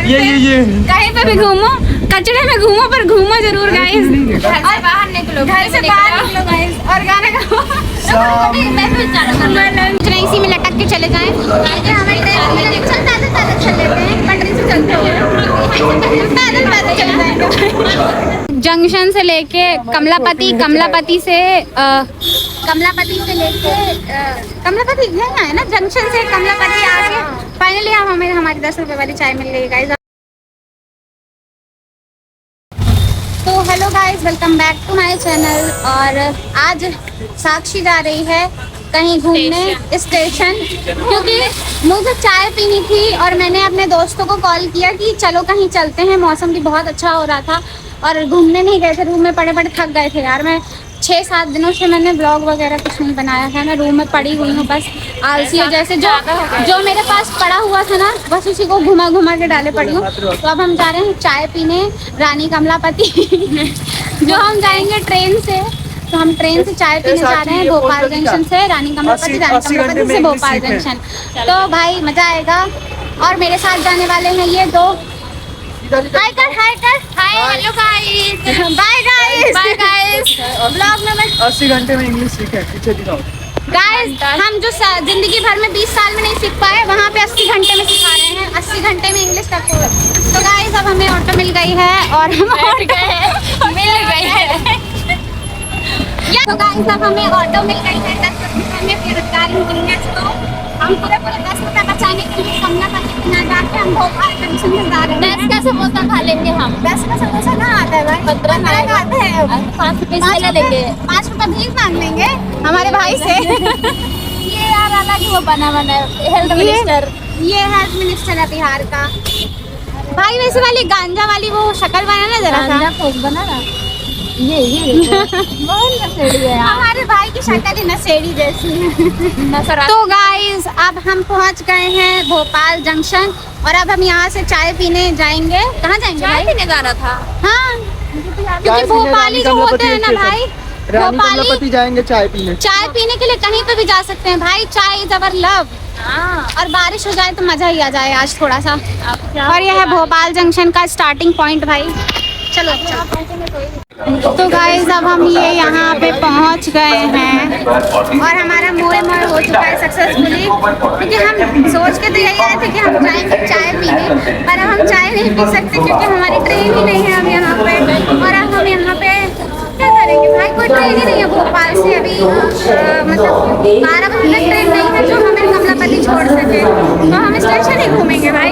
ये कहीं पे भी घूमो, कचड़े में घूमो पर घूमो जरूर गाइस। और बाहर निकलो, घर से बाहर निकलो गाइस और गाना गाओ। इसी में लटक के चले जाएं। हमारी पैदल चल लेते हैं, पटरी से चलते हैं, पैदल चले जाएंगे। जंक्शन से लेके कमलापति, कमलापति से कमलापति है ना, जंक्शन से कमलापति आके फाइनली हमें हमारी 10 रुपए वाली चाय मिल गई गाइस। तो hello guys, welcome back to my channel. और आज साक्षी जा रही है कहीं घूमने स्टेशन, क्योंकि मुझे चाय पीनी थी और मैंने अपने दोस्तों को कॉल किया कि चलो कहीं चलते हैं। मौसम भी बहुत अच्छा हो रहा था और घूमने नहीं गए थे, रूम में पड़े पड़े थक गए थे यार। मैं 6-7 दिनों से मैंने ब्लॉग वगैरह कुछ नहीं बनाया है, मैं रूम में पड़ी हुई हूँ बस आलसी हो जैसे। जो मेरे पास पड़ा हुआ था ना, बस उसी को घुमा घुमा के डाले पड़ी हूँ। तो अब हम जा रहे हैं चाय पीने रानी कमलापति जो हम जाएंगे ट्रेन से। तो हम ट्रेन से चाय पीने जा रहे हैं भोपाल जंक्शन से रानी कमलापति, रानी कमलापति से भोपाल जंक्शन। तो भाई मजा आएगा। और मेरे साथ जाने वाले हैं ये दो। हाय कर, hello guys, bye guys. Blog में 80 घंटे में इंग्लिश सीखे, पीछे दिखाओ गाइस। हम जो जिंदगी भर में 20 साल में नहीं सीख पाए, वहाँ पे 80 घंटे में सिखा रहे हैं। 80 घंटे में इंग्लिश का कोर्स। तो गाइस अब हमें ऑटो मिल गई है और हम मिल गई है। तो गाइस अब हमें ऑटो मिल गई है 10 रुपये में बेरोजगार इंजीनियर्स को। हम पूरे 10 रुपये बचाने के लिए कमलापति के ना जाके हम भोपाल जंक्शन में जा रहे हैं। 10 का समोसा खा लेंगे हम। 10 का समोसा कहाँ आता है भाई? 15 का आता है। 5 रुपये ले लेंगे, 5 रुपये भीख मांग लेंगे हमारे भाई से। ये यार अलग ही वो बना हेल्थ मिनिस्टर, ये हेल्थ मिनिस्टर है बिहार का भाई। वैसे वाली गांजा वाली वो शक्ल बना ना जरा सा, बना ना ये नशेड़ी है हमारे भाई की शक्ल ही नशेड़ी जैसी है। तो गाइस अब हम पहुंच गए हैं भोपाल जंक्शन और अब हम यहाँ से चाय पीने जाएंगे। कहाँ जाएंगे? चाय पीने जाना था। हाँ, क्योंकि भोपाली जो होते हैं ना भाई, भोपाली जाएंगे चाय पीने। चाय पीने के लिए कहीं पे भी जा सकते हैं भाई। चाय इज अवर लव। और बारिश हो जाए तो मजा ही आ जाए आज थोड़ा सा। और यह है भोपाल जंक्शन का स्टार्टिंग पॉइंट भाई। चलो तो गाइस अब हम ये यहाँ पे पहुँच गए हैं और हमारा मोए हो चुका है सक्सेसफुली। क्योंकि हम सोच के तो यही आए थे कि हम जाएंगे चाय पीने, पर अब हम चाय नहीं पी सकते क्योंकि हमारी ट्रेन ही नहीं है अब यहाँ पे। और अब हम यहाँ पे क्या करेंगे भाई? कोई ट्रेन ही नहीं है भोपाल से अभी। मतलब 12 बजे तक ट्रेन नहीं है जो हमें कमलापति छोड़ सके। तो हम स्टेशन ही घूमेंगे भाई।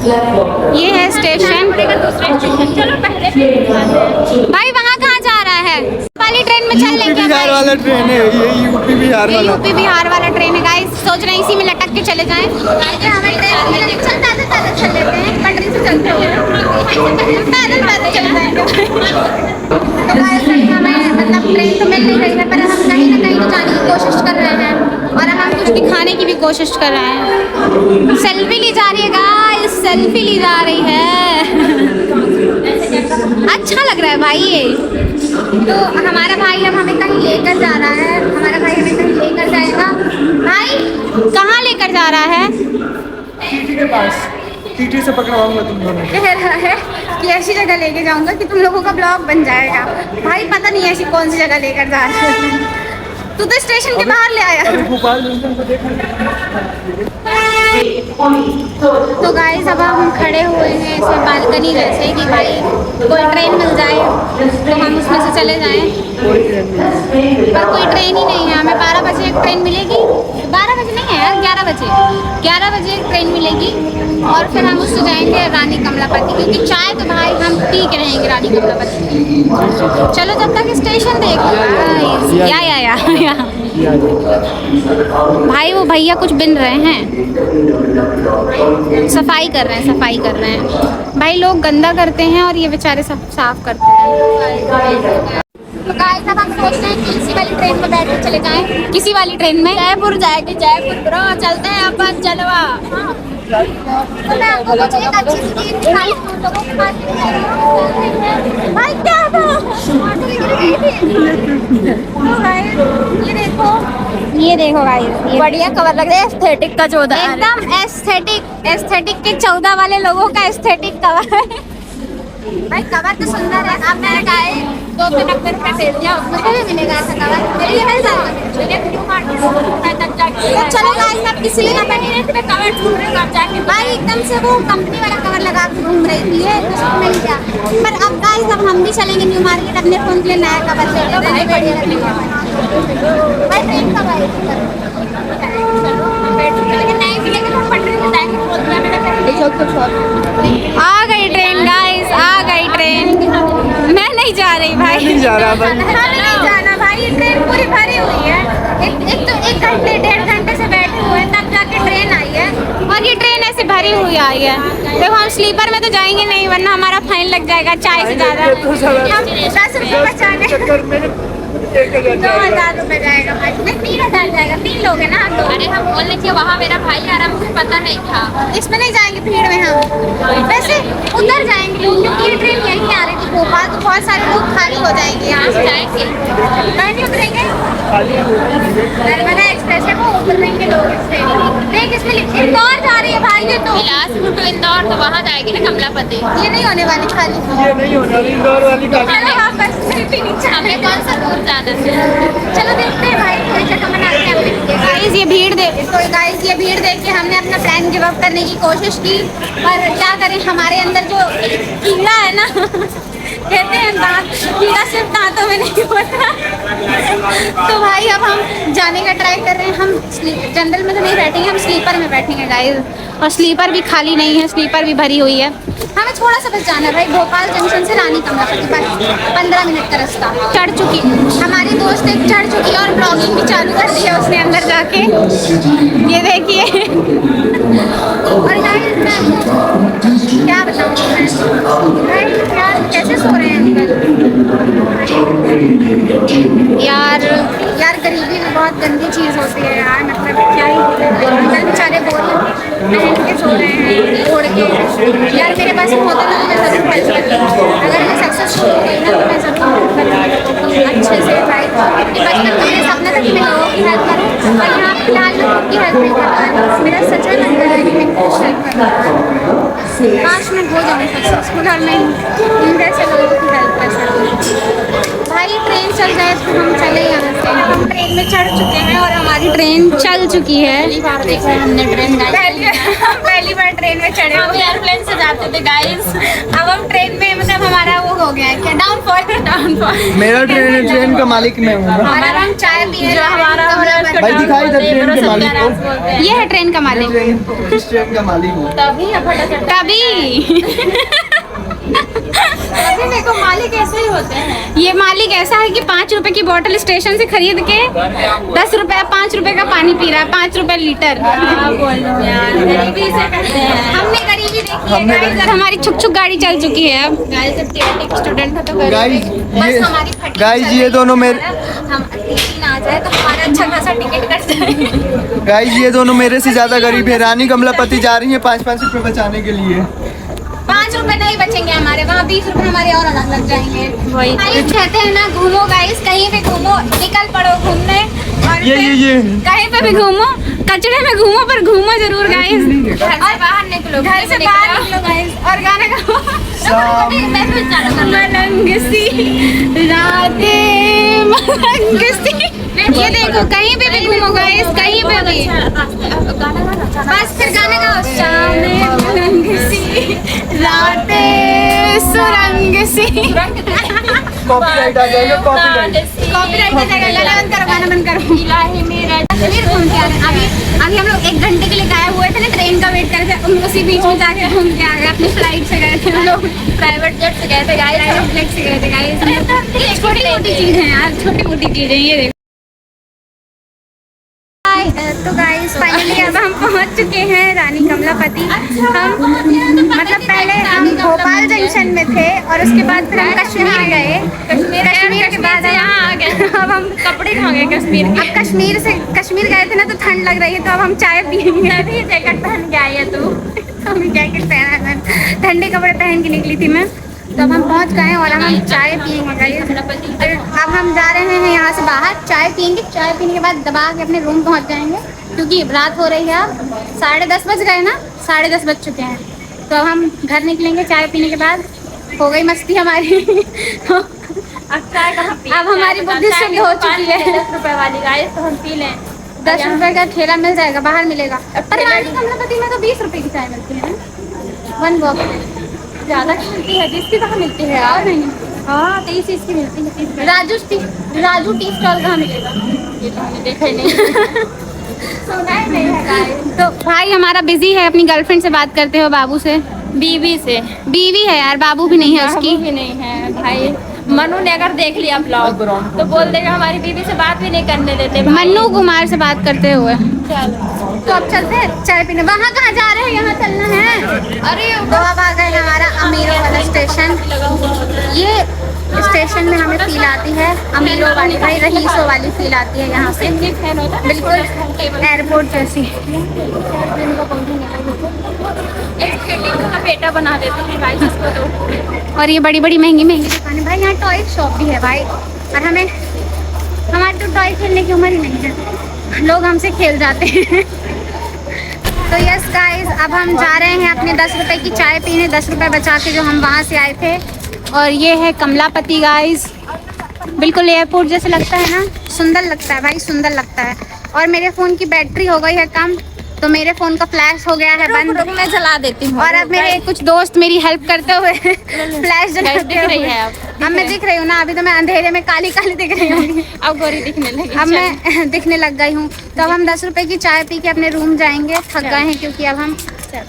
ये है स्टेशन। चलो पहले भाई वहाँ कहाँ जा रहा है? वाली ट्रेन में चल लेंगे। बिहार वाला ट्रेन है ये, यूपी बिहार वाला ट्रेन है गाइस। सोच रहे हैं इसी में लटक के चले जाएं। हमारी ट्रेन पैदल चल लेते हैं, पटरी से चलते हैं, पैदल चले जाएंगे। तो गाइस हमें मतलब ट्रेन तो मिल नहीं रही है, पर हम कहीं ना कहीं तो जाने की कोशिश कर रहे हैं और हम कुछ दिखाने की भी कोशिश कर रहे हैं। सेल्फी ली जा रही है गाइस, सेल्फी ली जा रही है। अच्छा लग रहा है भाई ये। तो हमारा भाई अब हमें कहीं लेकर जा रहा है। हमारा भाई हमें कहीं लेकर जाएगा। भाई कहाँ लेकर जा रहा है? टीटी के पास। टीटी से पकड़वाऊंगा तुम दोनों। कह रहा है कि ऐसी जगह लेके जाऊंगा कि तुम लोगों का ब्लॉग बन जाएगा। भाई पता नहीं ऐसी कौन सी जगह लेकर जा रहा है। तू तो स्टेशन के बाहर ले आया। तो गाइस अब हम खड़े हुए हैं ऐसे बालकनी जैसे कि भाई कोई ट्रेन मिल जाए तो हम उसमें से चले जाएं। पर कोई ट्रेन ही नहीं है। हमें 12 बजे एक ट्रेन मिलेगी। 12 बजे नहीं है यार, 11 बजे एक ट्रेन मिलेगी और फिर हम उससे जाएंगे रानी कमलापति। क्योंकि चाय तो भाई हम पी के रहेंगे रानी कमलापति। चलो जब तक स्टेशन देख लो। या भाई वो भैया कुछ बिन रहे हैं, सफाई कर रहे हैं। भाई लोग गंदा करते हैं और ये बेचारे सब साफ करते हैं। तो गाइस अब हम सोच रहे हैं कि इसी वाली ट्रेन में बैठ के चले जाएं। किसी वाली ट्रेन में जयपुर जाएंगे। जयपुर ब्रो चलते हैं अपन जलवा। तो मैं आपको कुछ एक अच्छी सी चीज दिखाई लोगों के पास। भाई क्या था? तो भाई ये देखो ये देखो गाइस, बढ़िया कवर लग रहा है, एस्थेटिक का 14 एकदम एस्थेटिक के 14 वाले लोगों का एस्थेटिक कवर है। भाई कवर तो सुंदर है। अब मैंने कहा है 290 फेल दिया, मुझे भी मिलेगा ऐसा कवर। मेरे लिए मिल जाएगा। तो चलो गाइस, अब किसी लिए कवर ढूंढ रहे हो आप जाके। भाई एकदम से वो कंपनी वाला कवर लगा के घूम रही थी, ये तो मिल गया। पर अब गाइस, अब हम भी चलेंगे न्यू मार्केट अपने फोन के लिए नया कवर ले लो। भाई बढ़िया लगेगा भाई, ट्रेन कब आएगी? लेकिन नहीं मिलेगा तो पटरी में जाएंगे। आ गई ट्रेन गाइस, आ गई ट्रेन। मैं नहीं जा रही भाई, नहीं जा रहा भाई, हमें नहीं जाना भाई। ये ट्रेन पूरी भरी हुई है। एक तो 1 घंटे 1.5 घंटे से बैठे हुए हैं, तब जाके ट्रेन आई है। और ये ट्रेन ऐसे भरी हुई आई है। देखो हम स्लीपर में तो जाएंगे नहीं, वरना हमारा फाइन लग जाएगा चाय से ज्यादा। हम 10 रुपये बचाने 2000 रुपये जाएगा भाई। नहीं 3000 जाएगा, 3 लोग हैं ना हम लोग। अरे हम बोल रहे थे वहाँ मेरा भाई आ रहा, मुझे पता नहीं था। इसमें नहीं जाएंगे भीड़ में हम। वैसे उधर जाएंगे लोग, क्योंकि ये ट्रेन यहीं आ रही थी भोपाल, तो बहुत सारे लोग खाली हो जाएंगे। यहाँ से जाएंगे कहीं नहीं उतरेंगे। नर्मदा एक्सप्रेस है, वो उतरेंगे लोग इससे। देख इसमें इंदौर जा रही है भाई, ये तो बिलासपुर टू इंदौर, तो वहाँ जाएगी ना कमलापति। ये नहीं होने वाली खाली। ये नहीं होना, इंदौर वाली का चलो वापस नीचे। हमें कौन सा दूर जाना है? चलो देखते हैं भाई, कोई जगह बनाते हैं अपने। गाइस ये भीड़ देख, तो गाइस ये भीड़ देख के हमने अपना प्लान गिव अप करने की कोशिश की, पर क्या करें, हमारे अंदर जो कीड़ा है ना कहते हैं दांत, कीड़ा सिर्फ दांतों में नहीं होता। तो भाई अब हम जाने का ट्राई कर रहे हैं। हम जनरल में तो नहीं बैठेंगे, हम स्लीपर में बैठेंगे गाइस। और स्लीपर भी खाली नहीं है, स्लीपर भी भरी हुई है। हमें थोड़ा सा बस जाना है भाई, भोपाल जंक्शन से रानी कमलापति, बस 15 मिनट का रास्ता। चढ़ चुकी हमारी दोस्त एक चढ़ चुकी है और ब्लॉगिंग भी चालू कर दी है उसने अंदर जाके, ये देखिए। और क्या बताऊँ मैं, यार कैसे सो रहे हैं यार। गरीबी में बहुत गंदी चीज़ होती है यार, मतलब क्या ही बोले। बेचारे बोल पहन के सो रहे हैं ओढ़ के। यार मेरे पास होता तो मैं ज़रूर हेल्प करती, अगर मैं सक्सेसफुल हो गई ना तो मैं ज़रूर करूँगी अच्छे से भाई। बचपन में मेरा सपना था कि मैं लोगों की हेल्प करूँ, और यहाँ फिलहाल मैं खुद की हेल्प नहीं कर पा रही। मेरा सच में मन कर रहा है कि मैं कुछ हेल्प करूँ, काश मैं हो जाऊँ सक्सेसफुल और मैं इन जैसे लोगों की हेल्प कर सकूँ। भाई ट्रेन चल जाए तो हम चले यहाँ से। हम ट्रेन में चढ़ चुके हैं और हमारी ट्रेन चल चुकी है। हमने ट्रेन पहली बार ट्रेन में चढ़े, हम एयरप्लेन से जाते थे गाइस। अब हम ट्रेन में, मतलब हमारा वो हो गया है क्या, डाउनफॉल। मेरा ट्रेन का मालिक मैं हूँ। और अब हम चाय पिए जो हमारा भाई दिखाई इधर ट्रेन के मालिक को। ये है ट्रेन का मालिक, इस ट्रेन का मालिक हूँ। तभी देखो मालिक ऐसे ही होते हैं। ये मालिक ऐसा है कि 5 रुपए की बोतल स्टेशन से खरीद के 10 रुपए 5 रुपए का पानी पी रहा है, 5 रुपए लीटर। बोलो यार, गरीबी से करते हैं। हमने गरीबी देखी है गाइस, हमारी छुक छुक गाड़ी चल चुकी है। अब गाइस स्टूडेंट है तो गाइस ये दोनों मेरे, हम आ जाए तो हमारा अच्छा खासा टिकट कट जाए। गाइस ये दोनों मेरे से ज्यादा गरीब है। रानी कमलापति जा रही है 5-5 रुपए बचाने के लिए। 5 रुपए नहीं बचेंगे हमारे, वहाँ 20 रुपए हमारे और अलग लग जाएंगे। वही गाइस कहते हैं ना, घूमो गाइस, कहीं भी घूमो, निकल पड़ो घूमने। और ये कहीं पे भी घूमो, कचड़े में घूमो, पर घूमो जरूर गाइस। घर से बाहर निकलो, घर से बाहर निकलो गाइस, और गाना गाओ। मलंग सी रातें मलंग सी। ये देखो कहीं पे भी घूमो गाइस, कहीं पे भी, बस फिर गाना गाओ। सामने मलंग सी रातें सुरंग सी। कॉपीराइट आ जाएगा, कॉपीराइट आ जाएगा। गाना बंद करो, गाना बंद करो। इलाही मेरा कश्मीर घूम के आ रहे हैं। अभी हम लोग 1 घंटे के लिए गायब हुए थे ना, ट्रेन का वेट कर रहे थे, उसी बीच में जाके घूम के आ गए। अपनी फ्लाइट से गए थे हम लोग, प्राइवेट जेट से गए थे गाइस। प्राइवेट फ्लाइट से गए थे गाइस। छोटी मोटी चीज़ है यार, छोटी मोटी चीज़ें। ये देखो तो गाइस फाइनली अब हम पहुंच चुके हैं रानी कमलापति। हम मतलब पहले हम भोपाल जंक्शन में थे और उसके बाद फिर हम कश्मीर गए। कश्मीर के बाद यहाँ आ गए। अब हम कपड़े खा गए कश्मीर के। अब कश्मीर गए थे ना, तो ठंड लग रही है, तो अब हम चाय पियेंगे। अभी जैकेट पहन के आई है तू। हमें जैकेट पहना था, ठंडे कपड़े पहन के निकली थी मैं। तो अब हम पहुंच गए हैं और अब हम चाय पियेंगे गाइस। अब हम जा रहे हैं यहाँ से बाहर, चाय पियेंगे, चाय पीने के बाद दबा के अपने रूम पहुंच जाएंगे, क्योंकि रात हो रही है। अब 10:30 बज गए ना, 10:30 बज चुके हैं। तो अब हम घर निकलेंगे चाय पीने के बाद। हो गई मस्ती हमारी। अब चाय कहाँ पी, अब हमारी बुद्धि शुद्ध हो चुकी है। 10 रुपए वाली गाइस, तो हम पी लें। 10 रुपए का ठेला मिल जाएगा, बाहर मिलेगा। पर रानी कमलापति में तो 20 रुपए की चाय मिलती है, 1 बॉक्स। ज्यादा की मिलती है, 20 की कहाँ मिलती है और यार। नहीं, हाँ 30 की मिलती है, 30 राजू टी स्टॉल कहाँ मिलेगा? ये तो हमने देखा ही नहीं। सुना ही नहीं है गाइस। तो भाई हमारा बिजी है, अपनी गर्लफ्रेंड से बात करते हो, बाबू से। बीवी से, बीवी है यार, बाबू भी नहीं है बाबू उसकी। भी नहीं है भाई। मनु ने अगर देख लिया ब्लॉग तो बोल देगा हमारी बीवी से बात भी नहीं करने देते भाई। मन्नू कुमार से बात करते हुए। चलो तो अब चलते हैं चाय पीने। वहाँ कहाँ जा रहे हैं? यहाँ चलना है। अरे तो अब आ गए हमारा अमीरों वाला स्टेशन। ये स्टेशन में हमें फील आती है अमीरों वाली, भाई रईसों वाली फील आती है यहाँ से, बिल्कुल एयरपोर्ट जैसी। एक का बेटा बना देते हैं भाई इसको तो। और ये बड़ी बड़ी महंगी महंगी दुकानें। भाई यहाँ टॉय शॉप भी है भाई, और हमारी तो टॉय खेलने की उम्र ही नहीं है, लोग हमसे खेल जाते हैं। तो यस गाइस, अब हम जा रहे हैं अपने 10 रुपए की चाय पीने, 10 रुपए बचा के जो हम वहाँ से आए थे। और ये है कमलापति गाइस, बिल्कुल एयरपोर्ट जैसे लगता है ना, सुंदर लगता है भाई, सुंदर लगता है। और मेरे फ़ोन की बैटरी हो गई है कम, तो मेरे फ़ोन का फ्लैश हो गया है बंद। मैं जला देती हूँ। और अब मेरे कुछ दोस्त मेरी हेल्प करते हुए फ्लैश जलाते दिख रही हुए। है अब मैं दिख रही हूँ ना, अभी तो मैं अंधेरे में काली काली दिख रही हूँ। अब गोरी दिखने लगी। अब मैं दिखने लग गई हूँ। तो अब हम 10 रुपए की चाय पी के अपने रूम जाएंगे, थक गए हैं क्योंकि अब हम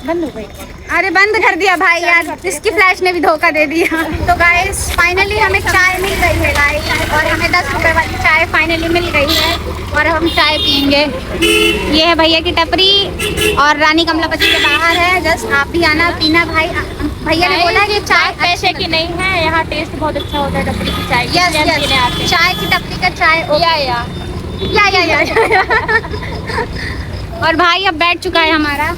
बंद हो गई। अरे बंद कर दिया भाई यार, इसकी फ्लैश ने भी धोखा दे दिया। तो गाइस फाइनली हमें चाय मिल गई है गाइस, और हमें 10 रुपए वाली चाय फाइनली मिल गई है, और अब हम चाय पियेंगे। ये है भैया की टपरी, और रानी कमलापति के बाहर है, जस्ट आप भी आना पीना भाई। भैया ने बोला कि चाय पैसे की नहीं है, यहाँ टेस्ट बहुत अच्छा होता है टपरी की चाय की। यस पीने आते हैं। चाय की टपरी का चाय या और भाई अब बैठ चुका है हमारा,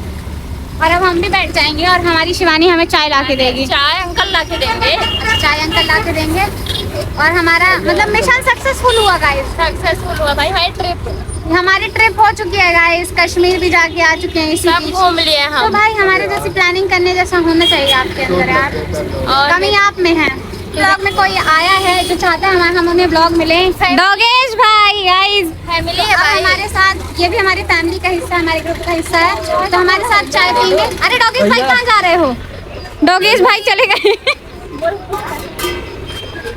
और अब हम भी बैठ जाएंगे, और हमारी शिवानी हमें चाय ला के देगी। चाय अंकल ला के देंगे। चाय अंकल ला के देंगे, और हमारा मतलब मिशन सक्सेसफुल हुआ गाइस। सक्सेसफुल हुआ भाई हमारी ट्रिप। हमारी ट्रिप हो चुकी है गाइस, कश्मीर भी जाके आ चुके हैं इसी सब बीच। घूम लिए तो हम। भाई हमारे जैसी प्लानिंग करने जैसा होना चाहिए आपके अंदर यार, और कमी आप में है। ब्लॉग में कोई आया है जो चाहता है हम उन्हें ब्लॉग मिले, डोगेश भाई गाइस फैमिली है अब भाई। हमारे साथ, ये भी हमारी फैमिली का हिस्सा है, हमारे ग्रुप का हिस्सा है, तो हमारे साथ चाय पियेंगे। अरे डोगेश भाई कहाँ जा रहे हो? डोगेश भाई चले गए।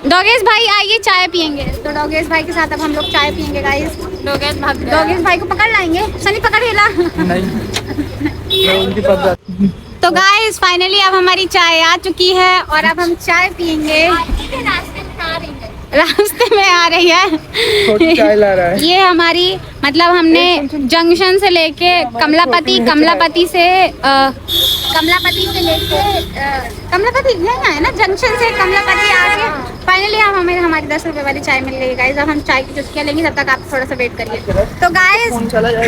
डोगेश भाई आइए चाय पियेंगे। तो डोगेश भाई के साथ अब हम लोग चाय पियेंगे गाइस। डोगेश भाग गया। डोगेश भाई को पकड़ लाएंगे, सनी पकड़ हिला। नहीं उनके पास जाती। तो गाइस फाइनली अब हमारी चाय आ चुकी है, और अब हम चाय पियेंगे। रास्ते में आ रही है, छोटी चाय ला रहा है। ये हमारी मतलब हमने जंक्शन से लेके कमलापति यही आए ना, जंक्शन से कमलापति आके फाइनली अब हमें हमारी 10 रुपए वाली चाय मिल गई गाइस। अब हम चाय की चुस्कियाँ लेंगे, तब तक आप थोड़ा सा वेट करिए। तो गाइस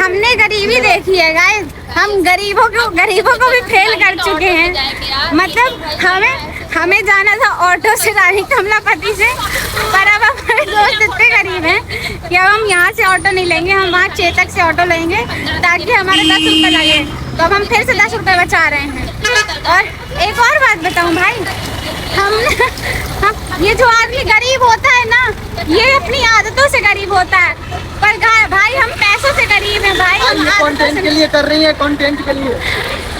हमने गरीबी देखी है गाइस, हम गरीबों को भी फेल कर चुके हैं। मतलब हमें जाना था ऑटो से रानी कमलापति से, पर अब हमारे दोस्त इतने गरीब हैं कि अब हम यहाँ से ऑटो नहीं लेंगे, हम वहाँ चेतक से ऑटो लेंगे ताकि हमारे 10 रुपये लगे। तो अब हम फिर से 10 रुपये बचा रहे हैं। और एक और बात बताऊँ भाई, हम ये जो आदमी गरीब होता है ना, ये अपनी आदतों से गरीब होता है, पर भाई हम पैसों से गरीब हैं भाई। हम कंटेंट के लिए कर रही है, कंटेंट के लिए।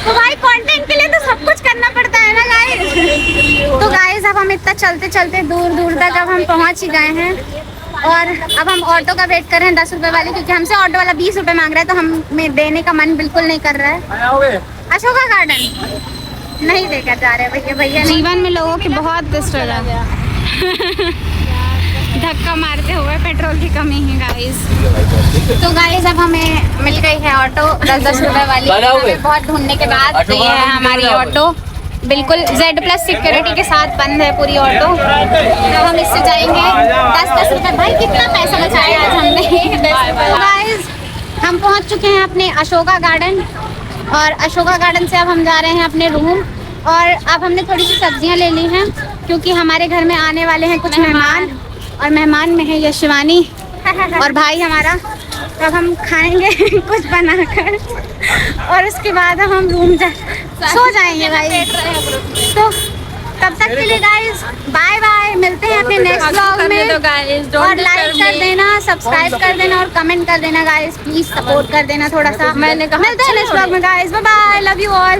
तो भाई कंटेंट के लिए तो सब कुछ करना पड़ता है ना गाइस। तो गाइस अब हम इतना चलते चलते दूर दूर तक अब हम पहुंच ही गए हैं, और अब हम ऑटो का वेट कर रहे हैं 10 रुपए वाले, क्योंकि हमसे ऑटो वाला 20 रुपए मांग रहा है, तो हमें देने का मन बिल्कुल नहीं कर रहा है। अशोका गार्डन नहीं लेकर जा रहे भैया। जीवन में लोगों की बहुत कष्ट हो गया, धक्का मारते हुए, पेट्रोल की कमी है गाइस। तो गाइस अब हमें मिल गई है ऑटो 10-10 रुपए वाली, हमें बहुत ढूंढने के बाद। तो ये है हमारी ऑटो, बिल्कुल Z+ सिक्योरिटी के साथ बंद है पूरी ऑटो। तो हम इससे जाएंगे 10-10 रुपए। भाई कितना पैसा बचाया आज हमने। तो गाइस हम पहुंच चुके हैं अपने अशोका गार्डन, और अशोका गार्डन से अब हम जा रहे हैं अपने रूम। और अब हमने थोड़ी सी सब्जियां ले ली हैं, क्योंकि हमारे घर में आने वाले हैं कुछ मेहमान, और मेहमान में है ये शिवानी और भाई हमारा। तब हम खाएंगे कुछ बनाकर और उसके बाद हम रूम सो जाएंगे गाइस। तो तब तक के लिए गाइस बाय बाय, मिलते हैं अपने नेक्स्ट व्लॉग में। और लाइक कर देना, सब्सक्राइब कर देना और कमेंट कर देना गाइस, प्लीज सपोर्ट कर देना थोड़ा सा। मिलते हैं नेक्स्ट व्लॉग में guys, bye bye, love you all.